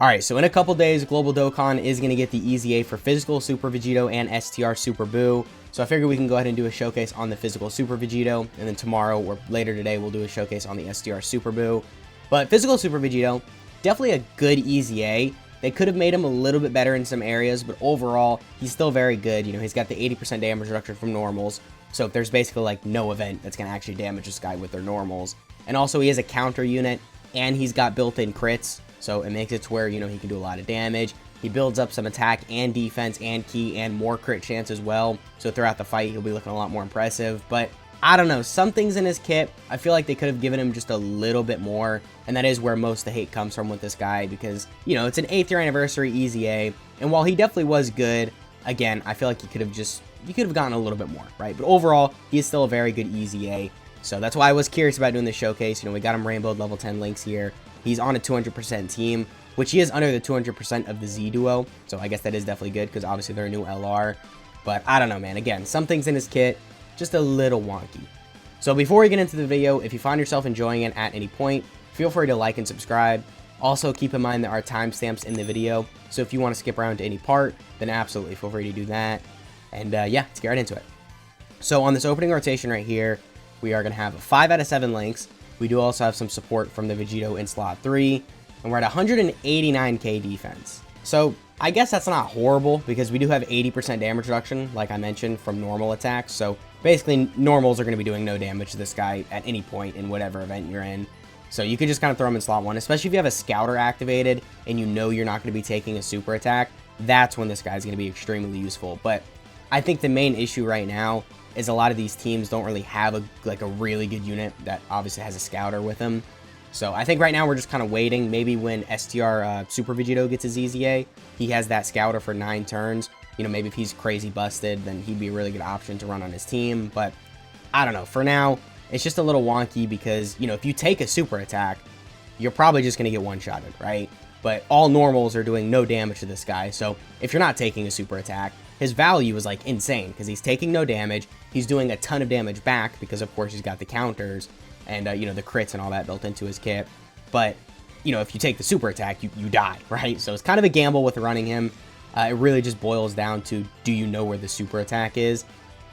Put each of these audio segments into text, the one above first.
Alright, so in a couple days, Global Dokkan is going to get the EZA for Physical Super VEGITO and STR Super Buu. So I figured we can go ahead and do a showcase on the Physical Super VEGITO, and then tomorrow or later today we'll do a showcase on the STR Super Buu. But Physical Super VEGITO, definitely a good EZA. They could have made him a little bit better in some areas, but overall, he's still very good. You know, he's got the 80% damage reduction from normals, so there's basically like no event that's going to actually damage this guy with their normals. And also he has a counter unit, and he's got built-in crits, so it makes it to where, you know, he can do a lot of damage. He builds up some attack and defense and key and more crit chance as well, so throughout the fight, he'll be looking a lot more impressive. But I don't know, some things in his kit, I feel like they could have given him just a little bit more, and that is where most of the hate comes from with this guy, because, you know, it's an 8th year anniversary EZA, and while he definitely was good, again, I feel like you could have gotten a little bit more, right? But overall, he is still a very good EZA, so that's why I was curious about doing this showcase. You know, we got him rainbowed level 10 links here. He's on a 200% team, which he is under the 200% of the Z duo, so I guess that is definitely good, because obviously they're a new LR, but I don't know, man. Again, some things in his kit, just a little wonky. So before we get into the video, if you find yourself enjoying it at any point, feel free to like and subscribe. Also, keep in mind there are timestamps in the video, so if you want to skip around to any part, then absolutely feel free to do that. And yeah, let's get right into it. So on this opening rotation right here, we are going to have 5 out of 7 links. We do also have some support from the VEGITO in slot 3, and we're at 189k defense. So I guess that's not horrible, because we do have 80% damage reduction, like I mentioned, from normal attacks. So basically, normals are going to be doing no damage to this guy at any point in whatever event you're in. So you could just kind of throw him in slot 1, especially if you have a scouter activated and you know you're not going to be taking a super attack. That's when this guy's going to be extremely useful. But I think the main issue right now is a lot of these teams don't really have a really good unit that obviously has a scouter with him. So I think right now we're just kind of waiting. Maybe when STR Super VEGITO gets his EZA, he has that scouter for 9 turns. You know, maybe if he's crazy busted, then he'd be a really good option to run on his team. But I don't know. For now, it's just a little wonky because, you know, if you take a super attack, you're probably just going to get one-shotted, right? But all normals are doing no damage to this guy. So if you're not taking a super attack, his value is like insane because he's taking no damage. He's doing a ton of damage back because, of course, he's got the counters and, you know, the crits and all that built into his kit. But, you know, if you take the super attack, you die, right? So it's kind of a gamble with running him. It really just boils down to, do you know where the super attack is?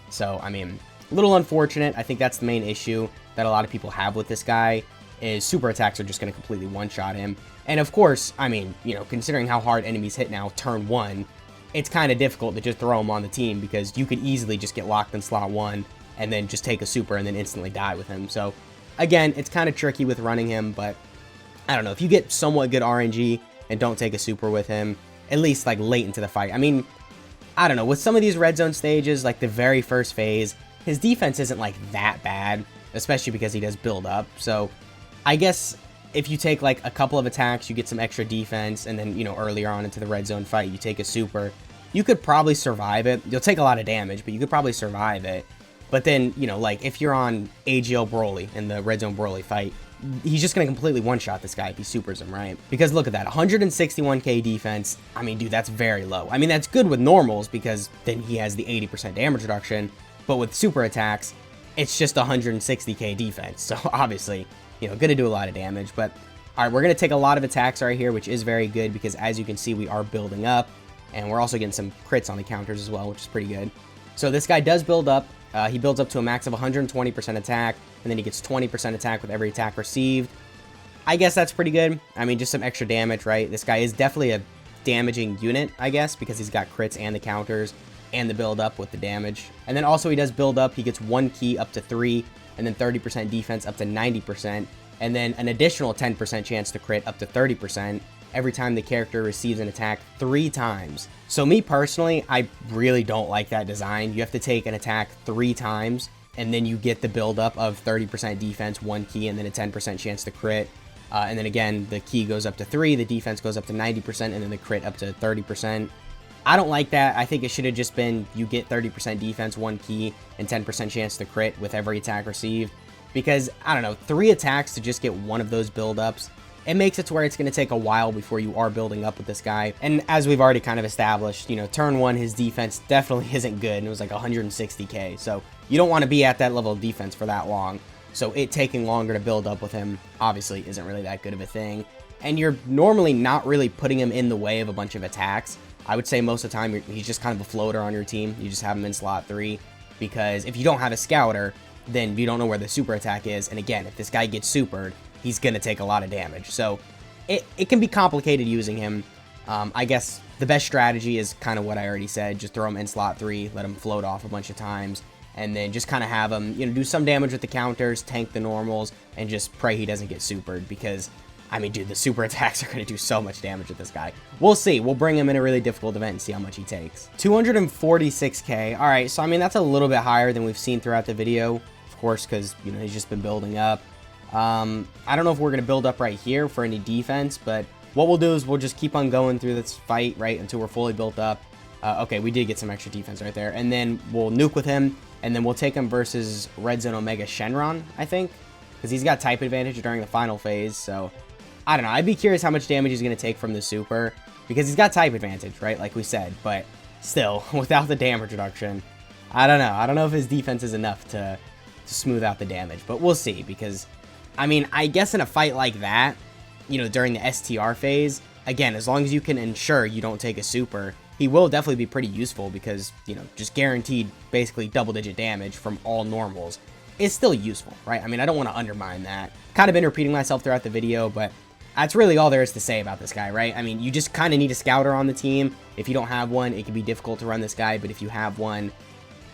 So, I mean, a little unfortunate. I think that's the main issue that a lot of people have with this guy, is super attacks are just going to completely one-shot him. And, of course, I mean, you know, considering how hard enemies hit now, turn 1, it's kind of difficult to just throw him on the team because you could easily just get locked in slot 1 and then just take a super and then instantly die with him. So, again, it's kind of tricky with running him, but I don't know. If you get somewhat good RNG and don't take a super with him, at least like late into the fight. I mean, I don't know. With some of these red zone stages, like the very first phase, his defense isn't like that bad, especially because he does build up. So I guess if you take like a couple of attacks, you get some extra defense, and then, you know, earlier on into the red zone fight, you take a super, you could probably survive it. You'll take a lot of damage, but you could probably survive it. But then, you know, like if you're on AGL Broly in the red zone Broly fight, he's just going to completely one-shot this guy if he supers him, right? Because look at that, 161k defense. I mean, dude, that's very low. I mean, that's good with normals because then he has the 80% damage reduction. But with super attacks, it's just 160k defense. So obviously, you know, going to do a lot of damage. But all right, we're going to take a lot of attacks right here, which is very good because as you can see, we are building up. And we're also getting some crits on the counters as well, which is pretty good. So this guy does build up. He builds up to a max of 120% attack, and then he gets 20% attack with every attack received. I guess that's pretty good. I mean, just some extra damage, right? This guy is definitely a damaging unit, I guess, because he's got crits and the counters and the build up with the damage. And then also he does build up. He gets 1 key up to 3, and then 30% defense up to 90%, and then an additional 10% chance to crit up to 30%. Every time the character receives an attack 3 times. So me personally, I really don't like that design. You have to take an attack 3 times, and then you get the buildup of 30% defense, 1 key, and then a 10% chance to crit. And then again, the key goes up to 3, the defense goes up to 90%, and then the crit up to 30%. I don't like that. I think it should have just been you get 30% defense, 1 key, and 10% chance to crit with every attack received. Because, I don't know, 3 attacks to just get one of those buildups, it makes it to where it's going to take a while before you are building up with this guy. And as we've already kind of established, you know, turn 1, his defense definitely isn't good. And it was like 160k. So you don't want to be at that level of defense for that long. So it taking longer to build up with him obviously isn't really that good of a thing. and you're normally not really putting him in the way of a bunch of attacks. I would say most of the time he's just kind of a floater on your team. You just have him in slot 3, because if you don't have a scouter, then you don't know where the super attack is, and again, if this guy gets supered, he's going to take a lot of damage. So it can be complicated using him. I guess the best strategy is kind of what I already said. Just throw him in slot 3, let him float off a bunch of times, and then just kind of have him, you know, do some damage with the counters, tank the normals, and just pray he doesn't get supered, because, I mean, dude, the super attacks are going to do so much damage with this guy. We'll see. We'll bring him in a really difficult event and see how much he takes. 246k. All right, so, I mean, that's a little bit higher than we've seen throughout the video, of course, because, you know, he's just been building up. I don't know if we're going to build up right here for any defense, but what we'll do is we'll just keep on going through this fight, right, until we're fully built up. Okay, we did get some extra defense right there. And then we'll nuke with him, and then we'll take him versus Red Zone Omega Shenron, I think, because he's got type advantage during the final phase, so I don't know. I'd be curious how much damage he's going to take from the super, because he's got type advantage, right, like we said, but still, without the damage reduction, I don't know. I don't know if his defense is enough to smooth out the damage, but we'll see, because, I mean, I guess in a fight like that, you know, during the STR phase, again, as long as you can ensure you don't take a super, he will definitely be pretty useful, because, you know, just guaranteed basically double-digit damage from all normals is still useful, right? I mean, I don't want to undermine that. Kind of been repeating myself throughout the video, but that's really all there is to say about this guy, right? I mean, you just kind of need a scouter on the team. If you don't have one, it can be difficult to run this guy, but if you have one,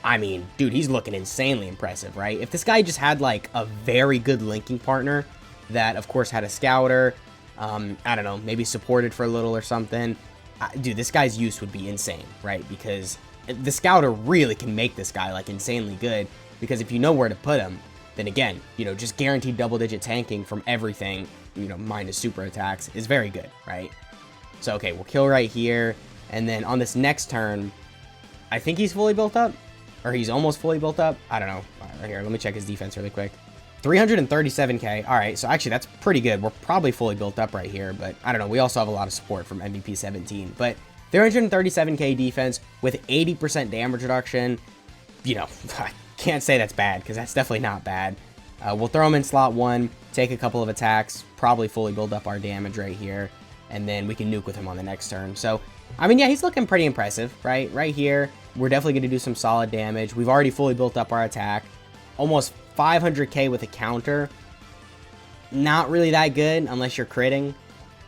I mean, dude, he's looking insanely impressive, right? If this guy just had, like, a very good linking partner that, of course, had a scouter, I don't know, maybe supported for a little or something, dude, this guy's use would be insane, right? Because the scouter really can make this guy, like, insanely good, because if you know where to put him, then again, you know, just guaranteed double-digit tanking from everything, you know, minus super attacks, is very good, right? So, okay, we'll kill right here, and then on this next turn, I think he's fully built up, or he's almost fully built up. I don't know. Right here, let me check his defense really quick. 337k. All right, so actually that's pretty good. We're probably fully built up right here, but I don't know. We also have a lot of support from MVP 17, but 337k defense with 80% damage reduction. You know, I can't say that's bad, because that's definitely not bad. We'll throw him in slot 1, take a couple of attacks, probably fully build up our damage right here, and then we can nuke with him on the next turn. So, I mean, yeah, he's looking pretty impressive, right? Right here, we're definitely going to do some solid damage. We've already fully built up our attack. Almost 500k with a counter. Not really that good unless you're critting.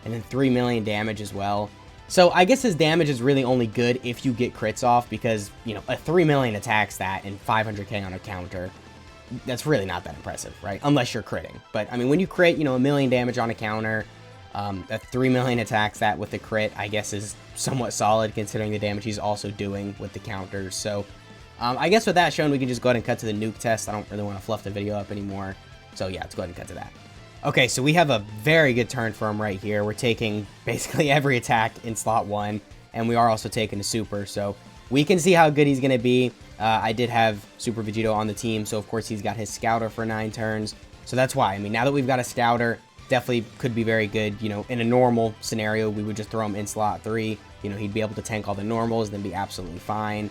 And then 3 million damage as well. So I guess his damage is really only good if you get crits off, because, you know, a 3 million attacks that and 500k on a counter, that's really not that impressive, right? Unless you're critting. But, I mean, when you crit, you know, 1 million damage on a counter, a 3 million attacks that with the crit, I guess, is somewhat solid considering the damage he's also doing with the counters. So, I guess with that shown, we can just go ahead and cut to the nuke test. I don't really want to fluff the video up anymore. So yeah, let's go ahead and cut to that. Okay, so we have a very good turn for him right here. We're taking basically every attack in slot 1, and we are also taking a super. So we can see how good he's going to be. I did have Super Vegito on the team, so of course he's got his scouter for 9 turns. So that's why. I mean, now that we've got a scouter, definitely could be very good. You know, in a normal scenario, we would just throw him in slot 3. You know, he'd be able to tank all the normals, then be absolutely fine.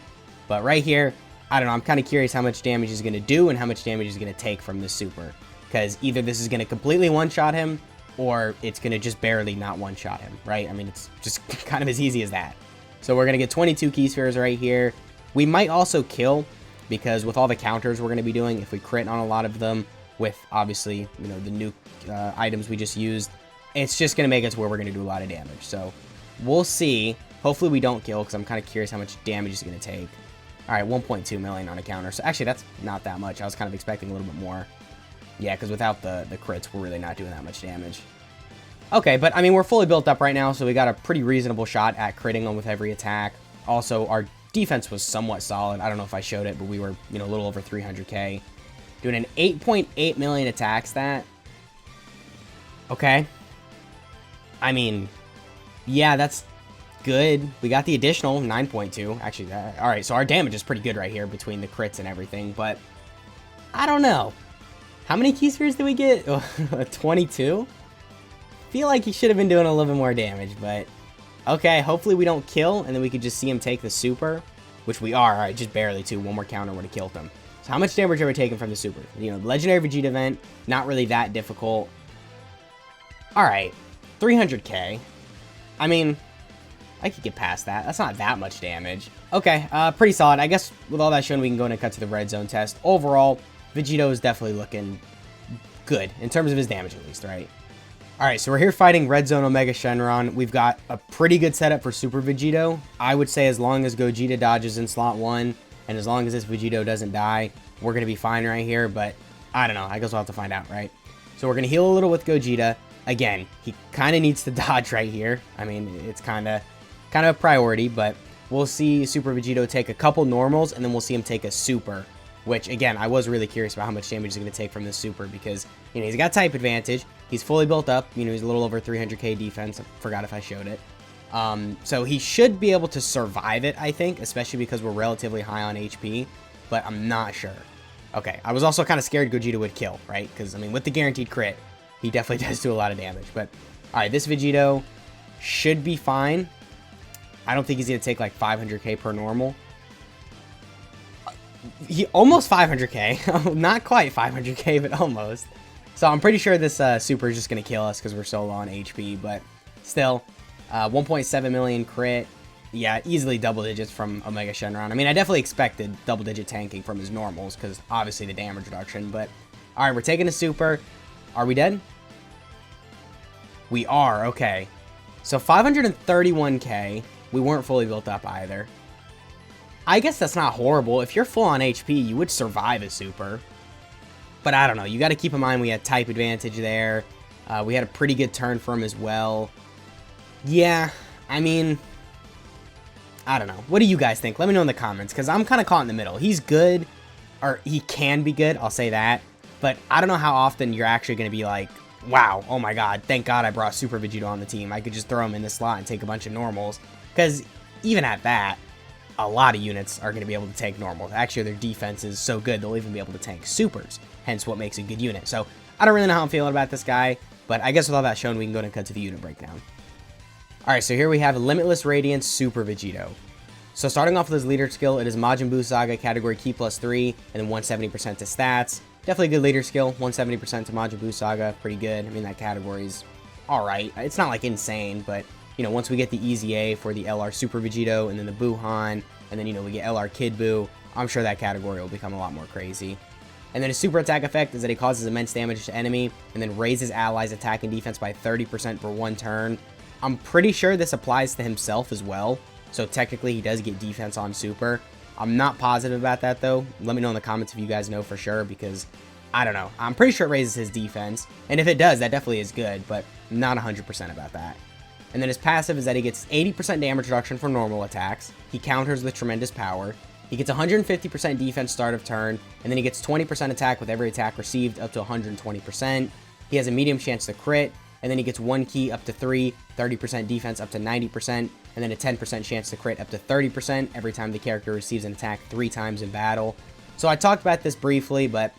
But right here, I don't know, I'm kind of curious how much damage he's going to do and how much damage he's going to take from this super. Because either this is going to completely one-shot him, or it's going to just barely not one-shot him, right? I mean, it's just kind of as easy as that. So we're going to get 22 key spheres right here. We might also kill, because with all the counters we're going to be doing, if we crit on a lot of them, with obviously, you know, the nuke items we just used, it's just going to make it to where we're going to do a lot of damage. So we'll see. Hopefully we don't kill, because I'm kind of curious how much damage he's going to take. All right, 1.2 million on a counter. So actually, that's not that much. I was kind of expecting a little bit more. Yeah, because without the crits, we're really not doing that much damage. Okay, but I mean, we're fully built up right now, so we got a pretty reasonable shot at critting on with every attack. Also, our defense was somewhat solid. I don't know if I showed it, but we were, you know, a little over 300k. Doing an 8.8 million attack stat. Okay. I mean, yeah, that's good. We got the additional 9.2. Actually, all right, so our damage is pretty good right here between the crits and everything, but I don't know. How many key spheres did we get? 22? Feel like he should have been doing a little bit more damage, but okay, hopefully we don't kill, and then we could just see him take the super, which we are. All right, just barely too. One more counter would have killed him. So how much damage are we taking from the super? You know, the Legendary Vegeta event, not really that difficult. All right. 300k. I mean, I could get past that. That's not that much damage. Okay, pretty solid. I guess with all that shown, we can go in and cut to the red zone test. Overall, Vegito is definitely looking good in terms of his damage at least, right? Alright, so we're here fighting Red Zone Omega Shenron. We've got a pretty good setup for Super Vegito. I would say as long as Gogeta dodges in slot 1, and as long as this Vegito doesn't die, we're going to be fine right here, but I don't know. I guess we'll have to find out, right? So we're going to heal a little with Gogeta. Again, he kind of needs to dodge right here. I mean, it's kind of a priority, but we'll see Super Vegito take a couple normals, and then we'll see him take a super, which, again, I was really curious about how much damage he's going to take from this super because, you know, he's got type advantage. He's fully built up. You know, he's a little over 300k defense. I forgot if I showed it. So he should be able to survive it, I think, especially because we're relatively high on HP, but I'm not sure. Okay, I was also kind of scared Gogeta would kill, right? Because, I mean, with the guaranteed crit, he definitely does do a lot of damage. But, all right, this Vegito should be fine. I don't think he's going to take, like, 500k per normal. He almost 500k. Not quite 500k, but almost. So I'm pretty sure this super is just going to kill us because we're so low on HP, but still, 1.7 million crit. Yeah, easily double digits from Omega Shenron. I mean, I definitely expected double digit tanking from his normals because obviously the damage reduction, but all right, we're taking a super. Are we dead? We are, okay. So 531k. We weren't fully built up either. I guess that's not horrible. If you're full on HP, you would survive a super. But I don't know. You got to keep in mind we had type advantage there. We had a pretty good turn for him as well. Yeah, I mean, I don't know. What do you guys think? Let me know in the comments because I'm kind of caught in the middle. He's good, or he can be good. I'll say that. But I don't know how often you're actually going to be like, wow, oh my god, thank god I brought Super Vegito on the team. I could just throw him in this slot and take a bunch of normals. Because even at that, a lot of units are going to be able to tank normals. Actually, their defense is so good, they'll even be able to tank supers. Hence what makes a good unit. So I don't really know how I'm feeling about this guy, but I guess with all that shown, we can go and cut to the unit breakdown. Alright, so here we have Limitless Radiance Super Vegito. So starting off with his leader skill, it is Majin Buu Saga category Ki +3, and then 170% to stats. Definitely a good leader skill, 170% to Majin Buu Saga, pretty good. I mean, that category's alright. It's not like insane, but you know, once we get the EZA for the LR Super Vegito, and then the Buuhan, and then, you know, we get LR Kid Buu, I'm sure that category will become a lot more crazy. And then his super attack effect is that he causes immense damage to enemy, and then raises allies' attack and defense by 30% for one turn. I'm pretty sure this applies to himself as well, so technically he does get defense on super. I'm not positive about that though. Let me know in the comments if you guys know for sure, because I don't know. I'm pretty sure it raises his defense, and if it does, that definitely is good, but I'm not 100% about that. And then his passive is that he gets 80% damage reduction for normal attacks. He counters with tremendous power. He gets 150% defense start of turn, and then he gets 20% attack with every attack received up to 120%. He has a medium chance to crit, and then he gets 1 key up to 3, 30% defense up to 90%, and then a 10% chance to crit up to 30% every time the character receives an attack 3 times in battle. So I talked about this briefly, but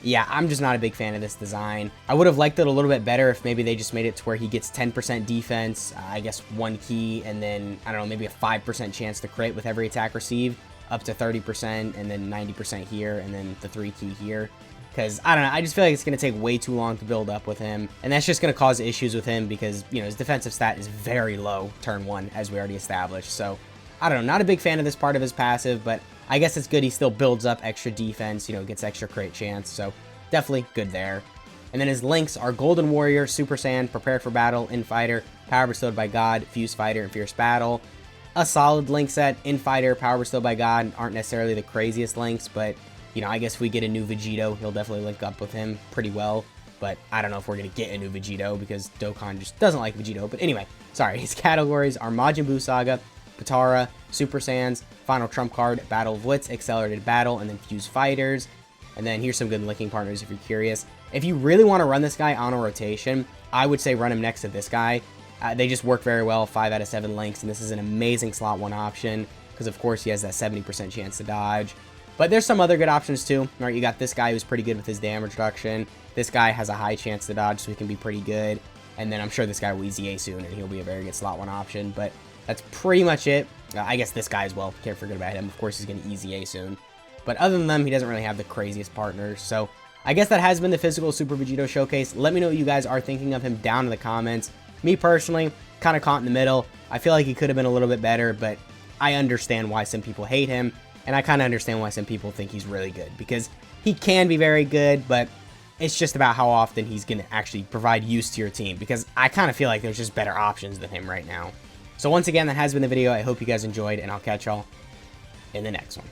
yeah, I'm just not a big fan of this design. I would have liked it a little bit better if maybe they just made it to where he gets 10% defense, I guess 1 key, and then, I don't know, maybe a 5% chance to crit with every attack received, up to 30%, and then 90% here, and then the 3 key here. Because, I don't know, I just feel like it's going to take way too long to build up with him, and that's just going to cause issues with him because, you know, his defensive stat is very low turn 1, as we already established. So, I don't know, not a big fan of this part of his passive, but I guess it's good he still builds up extra defense, you know, gets extra crit chance, so definitely good there. And then his links are Golden Warrior, Super Saiyan, Prepared for Battle, Infighter, Power Bestowed by God, Fused Fighter, and Fierce Battle. A solid link set. Infighter, Power Bestowed by God aren't necessarily the craziest links, but, you know, I guess if we get a new Vegito, he'll definitely link up with him pretty well. But I don't know if we're going to get a new Vegito because Dokkan just doesn't like Vegito. But anyway, sorry, his categories are Majin Buu Saga, Potara, Super Saiyans, Final Trump Card, Battle of Wits, Accelerated Battle, and then Fused Fighters. And then here's some good linking partners if you're curious. If you really want to run this guy on a rotation, I would say run him next to this guy. They just work very well, 5 out of 7 links, and this is an amazing slot 1 option because, of course, he has that 70% chance to dodge. But there's some other good options too. All right, you got this guy who's pretty good with his damage reduction. This guy has a high chance to dodge, so he can be pretty good. And then I'm sure this guy will EZA soon, and he'll be a very good slot 1 option. But that's pretty much it. I guess this guy as well. Can't forget about him. Of course, he's going to EZA soon. But other than them, he doesn't really have the craziest partners. So I guess that has been the physical Super Vegito showcase. Let me know what you guys are thinking of him down in the comments. Me personally, kind of caught in the middle. I feel like he could have been a little bit better, but I understand why some people hate him, and I kind of understand why some people think he's really good, because he can be very good, but it's just about how often he's going to actually provide use to your team, because I kind of feel like there's just better options than him right now. So once again, that has been the video. I hope you guys enjoyed, and I'll catch y'all in the next one.